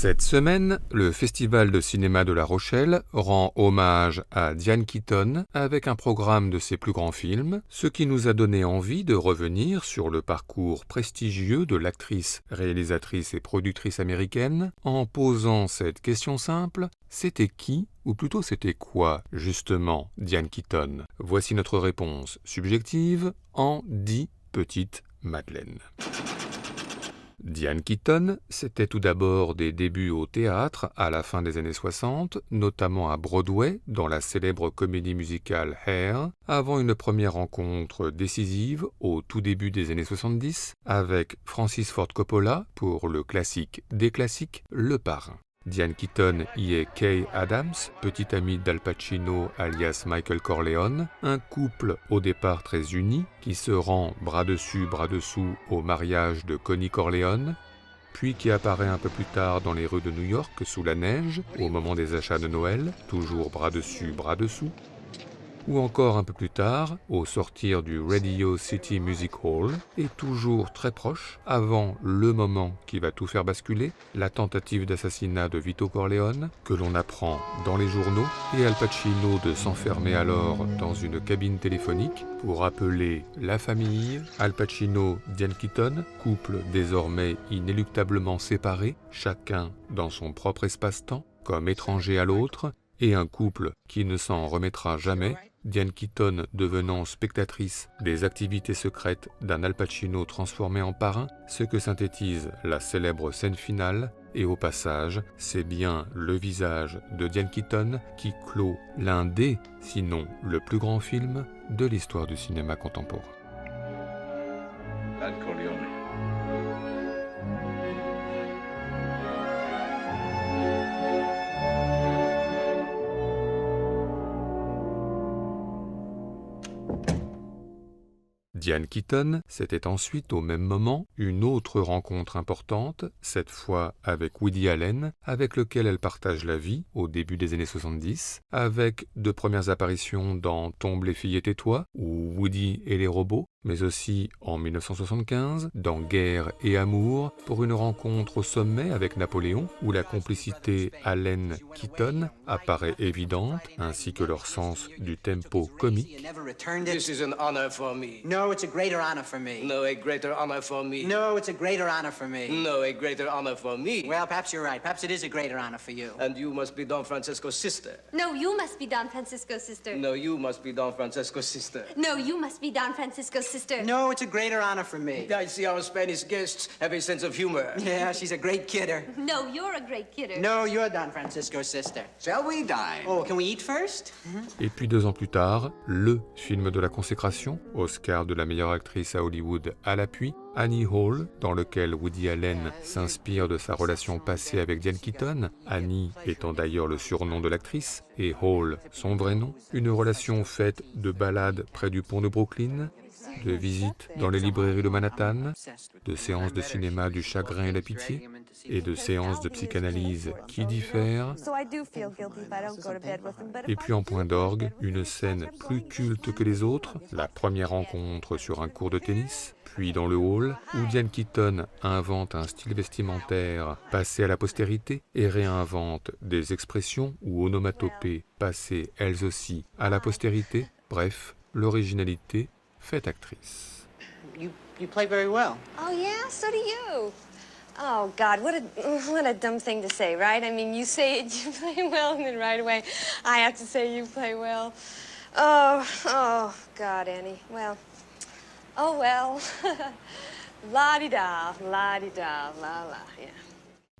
Cette semaine, le Festival de cinéma de La Rochelle rend hommage à Diane Keaton avec un programme de ses plus grands films, ce qui nous a donné envie de revenir sur le parcours prestigieux de l'actrice, réalisatrice et productrice américaine en posant cette question simple: c'était qui, ou plutôt c'était quoi, justement, Diane Keaton? Voici notre réponse subjective en 10 petites madeleines. Diane Keaton, c'était tout d'abord des débuts au théâtre à la fin des années 60, notamment à Broadway, dans la célèbre comédie musicale Hair, avant une première rencontre décisive au tout début des années 70 avec Francis Ford Coppola pour le classique des classiques, Le Parrain. Diane Keaton y est Kay Adams, petite amie d'Al Pacino alias Michael Corleone, un couple au départ très uni qui se rend bras dessus bras dessous au mariage de Connie Corleone, puis qui apparaît un peu plus tard dans les rues de New York sous la neige au moment des achats de Noël, toujours bras dessus bras dessous, ou encore un peu plus tard, au sortir du Radio City Music Hall, et toujours très proche, avant le moment qui va tout faire basculer, la tentative d'assassinat de Vito Corleone, que l'on apprend dans les journaux, et Al Pacino de s'enfermer alors dans une cabine téléphonique pour appeler la famille, Al Pacino, Diane Keaton, couple désormais inéluctablement séparé, chacun dans son propre espace-temps, comme étranger à l'autre, et un couple qui ne s'en remettra jamais, Diane Keaton devenant spectatrice des activités secrètes d'un Al Pacino transformé en parrain, ce que synthétise la célèbre scène finale, et au passage, c'est bien le visage de Diane Keaton qui clôt l'un des, sinon le plus grand film de l'histoire du cinéma contemporain. Al Corleone. Diane Keaton, c'était ensuite au même moment une autre rencontre importante, cette fois avec Woody Allen, avec lequel elle partage la vie au début des années 70, avec de premières apparitions dans Tombe les filles et tais-toi, ou Woody et les robots, mais aussi en 1975, dans Guerre et Amour, pour une rencontre au sommet avec Napoléon, où la complicité Allen-Keaton apparaît évidente, ainsi que leur sens du tempo comique. This is an honor for me. No, it's a greater honor for me. No, a greater honor for me. No, it's a greater honor for me. No, a greater honor for me. Well, perhaps you're right. Perhaps it is a greater honor for you. And you must be Don Francisco's sister. No, you must be Don Francisco's sister. No, you must be Don Francisco's sister. No, you must be Don Francisco's sister. No, it's a greater honor for me. I see our Spanish guests have a sense of humor. Yeah, she's a great kidder. No, you're a great kidder. No, you're Don Francisco's sister. Shall we dine? Oh, can we eat first? Et puis 2 ans plus tard, le film de la consécration, Oscar de la meilleure actrice à Hollywood à l'appui, Annie Hall, dans lequel Woody Allen s'inspire de sa relation passée avec Diane Keaton, Annie étant d'ailleurs le surnom de l'actrice, et Hall son vrai nom, une relation faite de balades près du pont de Brooklyn, de visites dans les librairies de Manhattan, de séances de cinéma du chagrin et la pitié, et de séances de psychanalyse qui diffèrent, et puis en point d'orgue, une scène plus culte que les autres, la première rencontre sur un court de tennis, puis dans le hall, où Diane Keaton invente un style vestimentaire passé à la postérité et réinvente des expressions ou onomatopées passées elles aussi à la postérité, bref, l'originalité fait actrice. You play very well. Oh, yeah? So do you. Oh, God, what a dumb thing to say, right? I mean, you say it, you play well, and then right away I have to say you play well. Oh, God, Annie. Well, oh, well. La-di-da, la-di-da, la-la, yeah.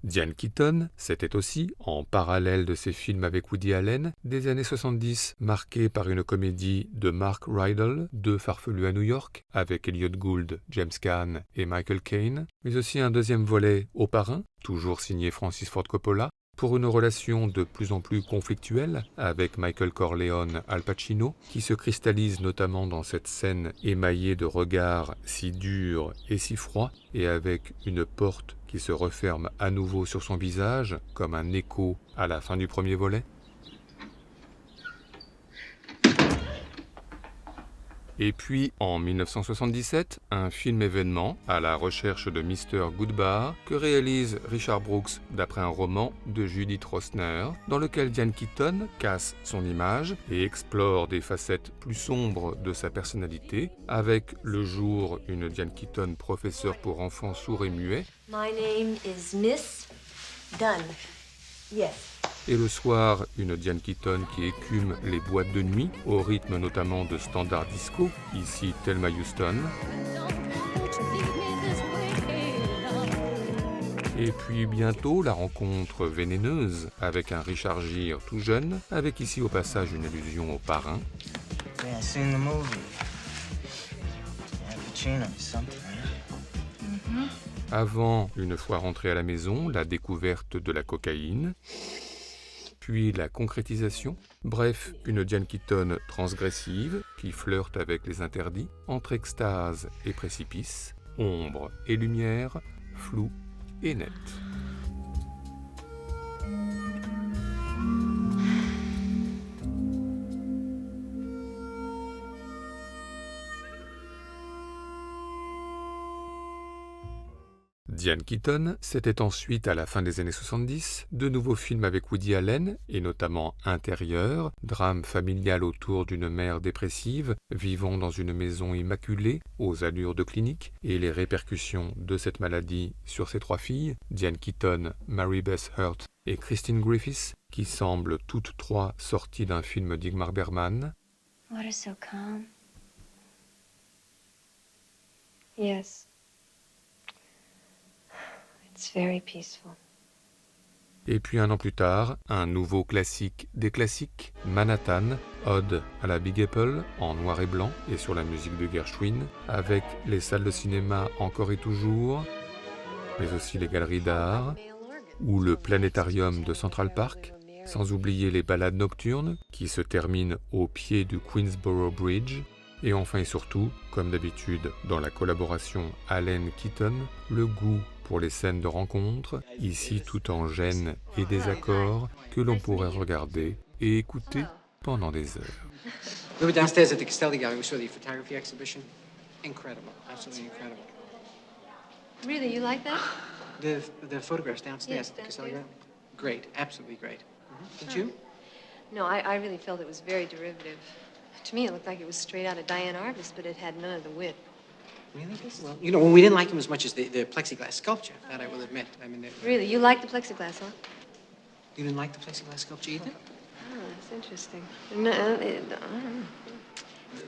Diane Keaton, c'était aussi, en parallèle de ses films avec Woody Allen, des années 70 marqués par une comédie de Mark Rydell, Deux farfelus à New York, avec Elliott Gould, James Caan et Michael Caine, mais aussi un deuxième volet au Parrain, toujours signé Francis Ford Coppola, pour une relation de plus en plus conflictuelle avec Michael Corleone Al Pacino, qui se cristallise notamment dans cette scène émaillée de regards si durs et si froids, et avec une porte qui se referme à nouveau sur son visage, comme un écho à la fin du premier volet. Et puis, en 1977, un film événement à la recherche de Mr. Goodbar que réalise Richard Brooks d'après un roman de Judith Rosner, dans lequel Diane Keaton casse son image et explore des facettes plus sombres de sa personnalité, avec le jour une Diane Keaton professeure pour enfants sourds et muets, My name is Miss Dunn. Yes. et le soir une Diane Keaton qui écume les boîtes de nuit, au rythme notamment de standards disco, ici Thelma Houston. Et puis bientôt la rencontre vénéneuse avec un Richard Gere tout jeune, avec ici au passage une allusion au parrain. Yeah, I seen the movie. Al Pacino, something, right? Avant, une fois rentré à la maison, la découverte de la cocaïne, puis la concrétisation, bref, une Diane Keaton transgressive qui flirte avec les interdits, entre extase et précipice, ombre et lumière, flou et net. Diane Keaton, c'était ensuite, à la fin des années 70, de nouveaux films avec Woody Allen, et notamment Intérieur, drame familial autour d'une mère dépressive, vivant dans une maison immaculée, aux allures de clinique, et les répercussions de cette maladie sur ses trois filles, Diane Keaton, Mary Beth Hurt et Christine Griffiths, qui semblent toutes trois sorties d'un film d'Ingmar Bergman. Water so calm. Yes. It's very peaceful. Et puis un an plus tard, un nouveau classique des classiques, Manhattan, ode à la Big Apple, en noir et blanc et sur la musique de Gershwin, avec les salles de cinéma encore et toujours, mais aussi les galeries d'art, ou le planétarium de Central Park, sans oublier les balades nocturnes qui se terminent au pied du Queensboro Bridge, et enfin et surtout, comme d'habitude dans la collaboration Allen-Keaton, le goût pour les scènes de rencontre, ici tout en gêne et désaccord, que l'on pourrait regarder et écouter pendant des heures. We were downstairs at the Castelli Gallery. We saw the photography exhibition. Incredible. Absolutely incredible. Really, you like that? The photographs downstairs Yes, at the Castelli downstairs. Gallery. Great. Absolutely great. Did you? No, I really felt it was very derivative. To me, it looked like it was straight out of Diane Arbus, but it had none of the wit. Really? Well, you know, we didn't like him as much as the plexiglass sculpture. That I will admit. I mean, Really, you like the plexiglass, huh? you didn't like the plexiglass sculpture either? Oh, that's interesting. No, I don't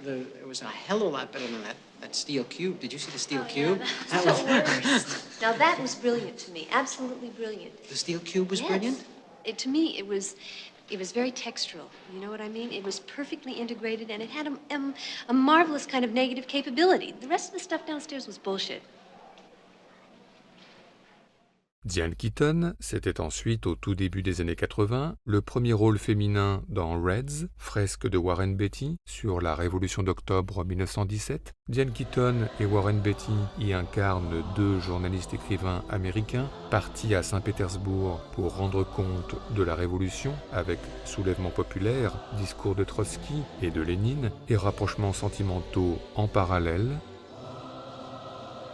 know. It was a hell of a lot better than that steel cube. Did you see the steel cube? That was the worst. Now, that was brilliant to me. Absolutely brilliant. The steel cube was Yes. brilliant? To me, it was very textural. You know what I mean? It was perfectly integrated, and it had a marvelous kind of negative capability. The rest of the stuff downstairs was bullshit. Diane Keaton, c'était ensuite, au tout début des années 80, le premier rôle féminin dans Reds, fresque de Warren Beatty, sur la Révolution d'octobre 1917. Diane Keaton et Warren Beatty y incarnent deux journalistes écrivains américains partis à Saint-Pétersbourg pour rendre compte de la Révolution avec soulèvement populaire, discours de Trotsky et de Lénine et rapprochements sentimentaux en parallèle.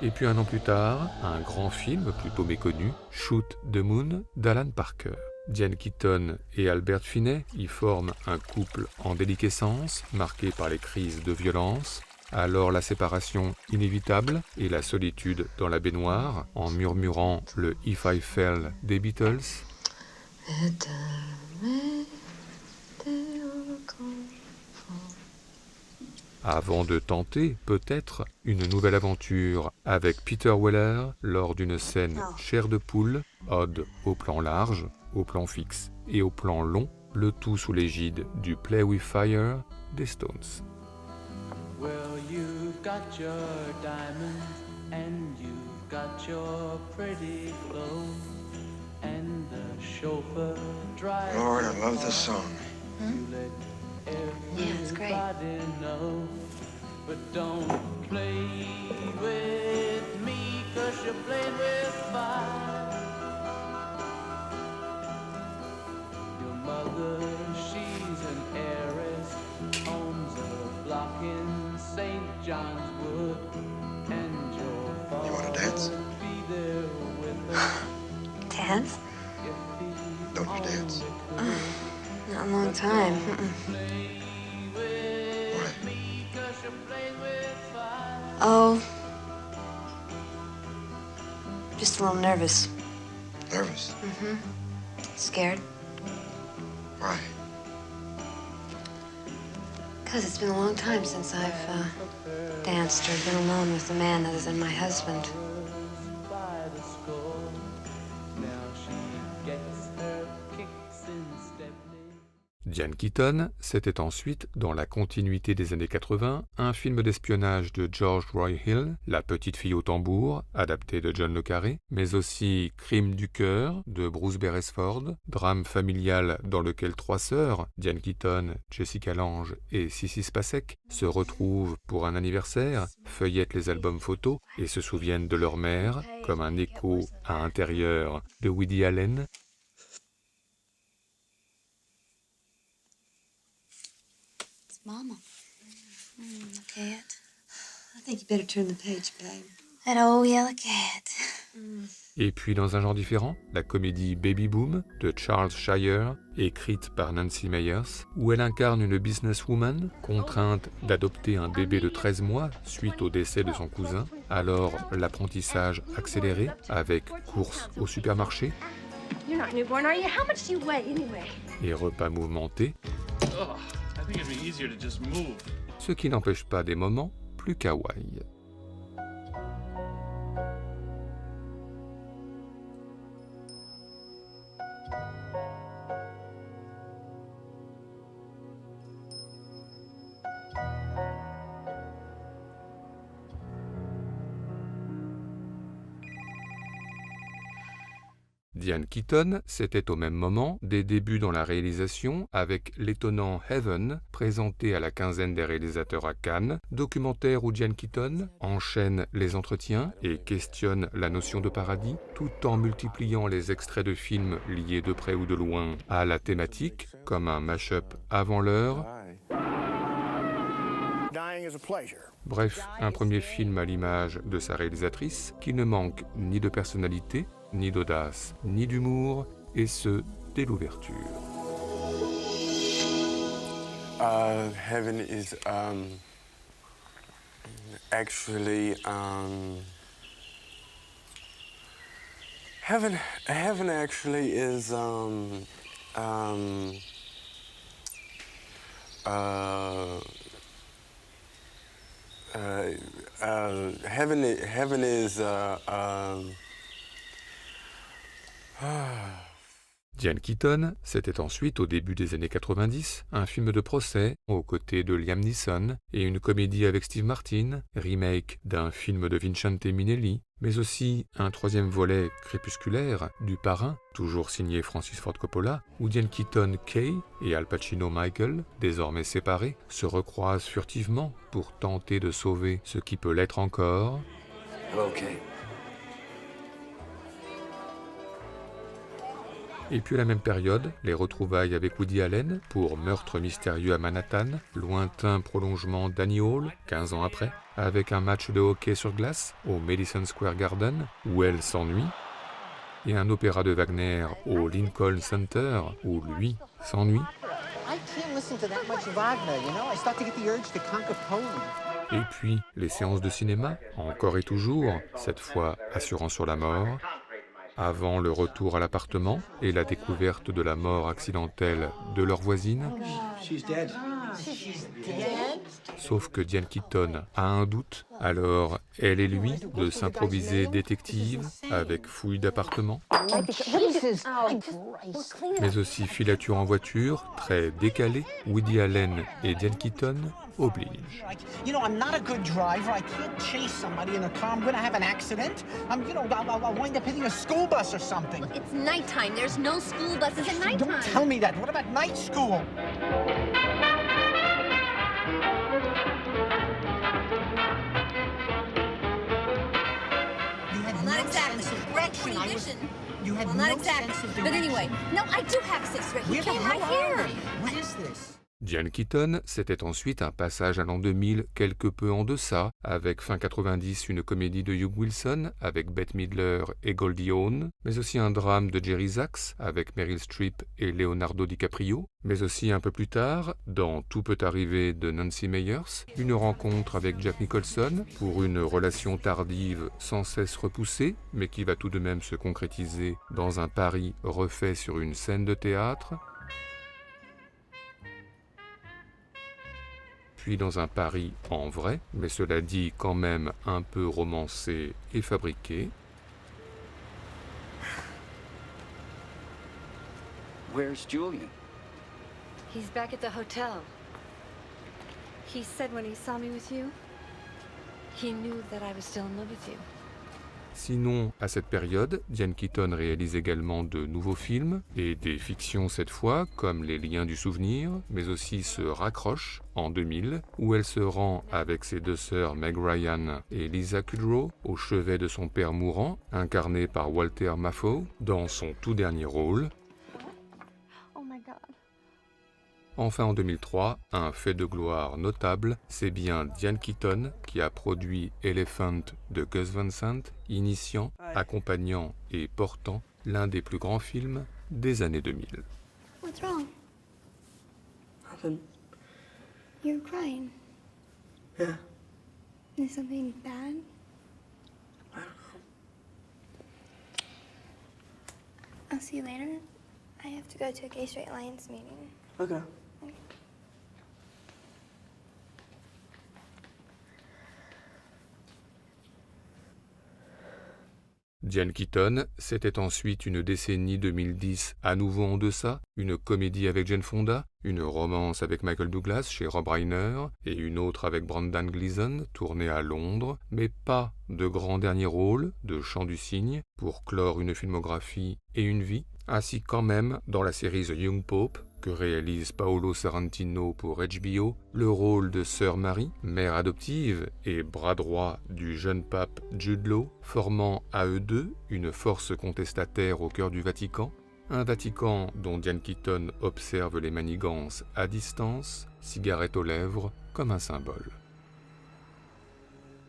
Et puis un an plus tard, un grand film plutôt méconnu, Shoot the Moon, d'Alan Parker. Diane Keaton et Albert Finney y forment un couple en déliquescence, marqué par les crises de violence. Alors la séparation inévitable et la solitude dans la baignoire, en murmurant le If I Fell des Beatles. Avant de tenter, peut-être, une nouvelle aventure avec Peter Weller lors d'une scène chair de poule, ode au plan large, au plan fixe et au plan long, le tout sous l'égide du Play With Fire des Stones. Well, you've got your diamonds and you've got your pretty clothes and the chauffeur drives. Lord, I love this song. You let Yeah, it's great. everybody know, but don't play with me 'cause you played with fire. Your mother, she's an heiress, owns a block in St. Oh, just a little nervous. Nervous? Scared. Why? Because it's been a long time since I've danced or been alone with a man other than my husband. By the score. Now she gets her kicks in Stepney. Diane Keaton, c'était ensuite, dans la continuité des années 80, un film d'espionnage de George Roy Hill, La petite fille au tambour, adapté de John le Carré, mais aussi Crime du cœur de Bruce Beresford, drame familial dans lequel trois sœurs, Diane Keaton, Jessica Lange et Sissy Spacek, se retrouvent pour un anniversaire, feuillettent les albums photos et se souviennent de leur mère, comme un écho à intérieur de Woody Allen. Mama. Look at. I think you better turn the page, babe. That old yellow cat. Et puis dans un genre différent, la comédie Baby Boom de Charles Shyer, écrite par Nancy Meyers, où elle incarne une businesswoman contrainte d'adopter un bébé de 13 mois suite au décès de son cousin. Alors l'apprentissage accéléré avec course au supermarché You're not newborn, are you? How much do you weigh, anyway? et repas mouvementés, Ugh, I think it'd be easier to just move. ce qui n'empêche pas des moments plus kawaii. Diane Keaton, c'était au même moment des débuts dans la réalisation avec l'étonnant Heaven, présenté à la quinzaine des réalisateurs à Cannes, documentaire où Diane Keaton enchaîne les entretiens et questionne la notion de paradis, tout en multipliant les extraits de films liés de près ou de loin à la thématique, comme un mash-up avant l'heure. Bref, un premier film à l'image de sa réalisatrice qui ne manque ni de personnalité, ni d'audace, ni d'humour, et ce, dès l'ouverture. Heaven is actually heaven actually is heaven is Diane Keaton, c'était ensuite, au début des années 90, un film de procès aux côtés de Liam Neeson et une comédie avec Steve Martin, remake d'un film de Vincente Minnelli, mais aussi un troisième volet crépusculaire du Parrain, toujours signé Francis Ford Coppola, où Diane Keaton Kay et Al Pacino Michael, désormais séparés, se recroisent furtivement pour tenter de sauver ce qui peut l'être encore. OK. Et puis à la même période, les retrouvailles avec Woody Allen pour Meurtre mystérieux à Manhattan, lointain prolongement d'Annie Hall, 15 ans après, avec un match de hockey sur glace au Madison Square Garden, où elle s'ennuie, et un opéra de Wagner au Lincoln Center, où lui s'ennuie. Et puis les séances de cinéma, encore et toujours, cette fois assurant sur la mort, avant le retour à l'appartement et la découverte de la mort accidentelle de leur voisine. Sauf que Diane Keaton a un doute, alors elle et lui de s'improviser détective avec fouille d'appartement, mais aussi filature en voiture, très décalée. Woody Allen et Diane Keaton obligent. You know, I'm not a good driver. I can't chase somebody in a car. I'm going to have an accident. I'll wind up hitting a school bus or something. It's nighttime. There's no school buses at nighttime. Don't tell me that. What about night school? Well, not exactly. Direction. You had Well, no not exactly. sense of But direction. anyway, no, I do have sixth grade. He Where the came hell right are here. we? What is this? Diane Keaton, c'était ensuite un passage à l'an 2000 quelque peu en deçà, avec fin 90 une comédie de Hugh Wilson avec Bette Midler et Goldie Hawn, mais aussi un drame de Jerry Zaks avec Meryl Streep et Leonardo DiCaprio, mais aussi un peu plus tard, dans Tout peut arriver de Nancy Meyers, une rencontre avec Jack Nicholson pour une relation tardive sans cesse repoussée, mais qui va tout de même se concrétiser dans un Paris refait sur une scène de théâtre, puis dans un Paris en vrai, mais cela dit quand même un peu romancé et fabriqué. Where's Julian? He's back at the hotel. He said when he saw me with you, he knew that I was still in love with you. Sinon, à cette période, Diane Keaton réalise également de nouveaux films, et des fictions cette fois, comme Les Liens du Souvenir, mais aussi se Raccroche, en 2000, où elle se rend avec ses deux sœurs Meg Ryan et Lisa Kudrow au chevet de son père mourant, incarné par Walter Matthau, dans son tout dernier rôle. Oh my God. Enfin, en 2003, un fait de gloire notable, c'est bien Diane Keaton qui a produit Elephant de Gus Van Sant, initiant, accompagnant et portant l'un des plus grands films des années 2000. What's wrong? Nothing. You're crying. Yeah. Is something bad? I don't know. I'll see you later. I have to go to a Gay Straight Alliance meeting. Okay. Diane Keaton, c'était ensuite une décennie 2010 à nouveau en deçà, une comédie avec Jane Fonda, une romance avec Michael Douglas chez Rob Reiner et une autre avec Brendan Gleeson tournée à Londres, mais pas de grand dernier rôle de Chant du Cygne pour clore une filmographie et une vie, ainsi quand même dans la série The Young Pope que réalise Paolo Sorrentino pour HBO, le rôle de Sœur Marie, mère adoptive et bras droit du jeune pape Jude Law, formant à eux deux une force contestataire au cœur du Vatican, un Vatican dont Diane Keaton observe les manigances à distance, cigarette aux lèvres, comme un symbole.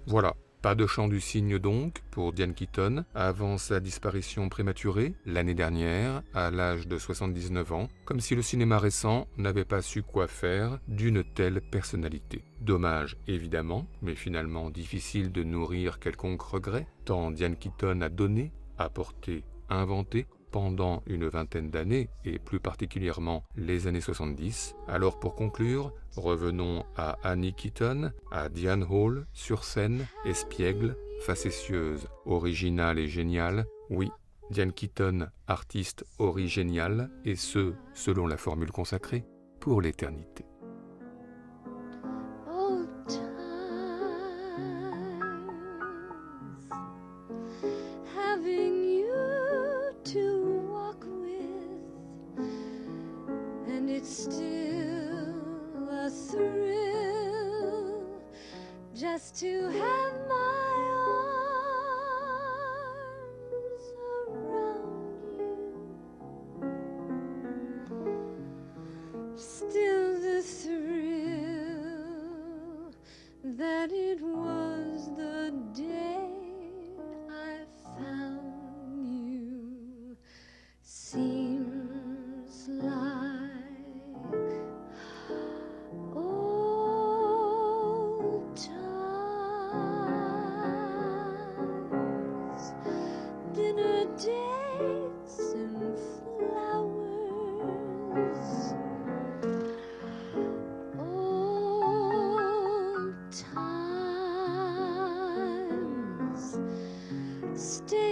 Voilà. Pas de Chant du Cygne donc pour Diane Keaton avant sa disparition prématurée l'année dernière à l'âge de 79 ans, comme si le cinéma récent n'avait pas su quoi faire d'une telle personnalité. Dommage évidemment, mais finalement difficile de nourrir quelconque regret, tant Diane Keaton a donné, apporté, inventé, pendant une vingtaine d'années, et plus particulièrement les années 70. Alors pour conclure, revenons à Annie Keaton, à Diane Hall, sur scène, espiègle, facétieuse, originale et géniale. Oui, Diane Keaton, artiste origéniale, et ce, selon la formule consacrée, pour l'éternité. It's still a thrill just to have my arms around you. Still the thrill that it was the day I found you seems like dinner dates and flowers, old times stay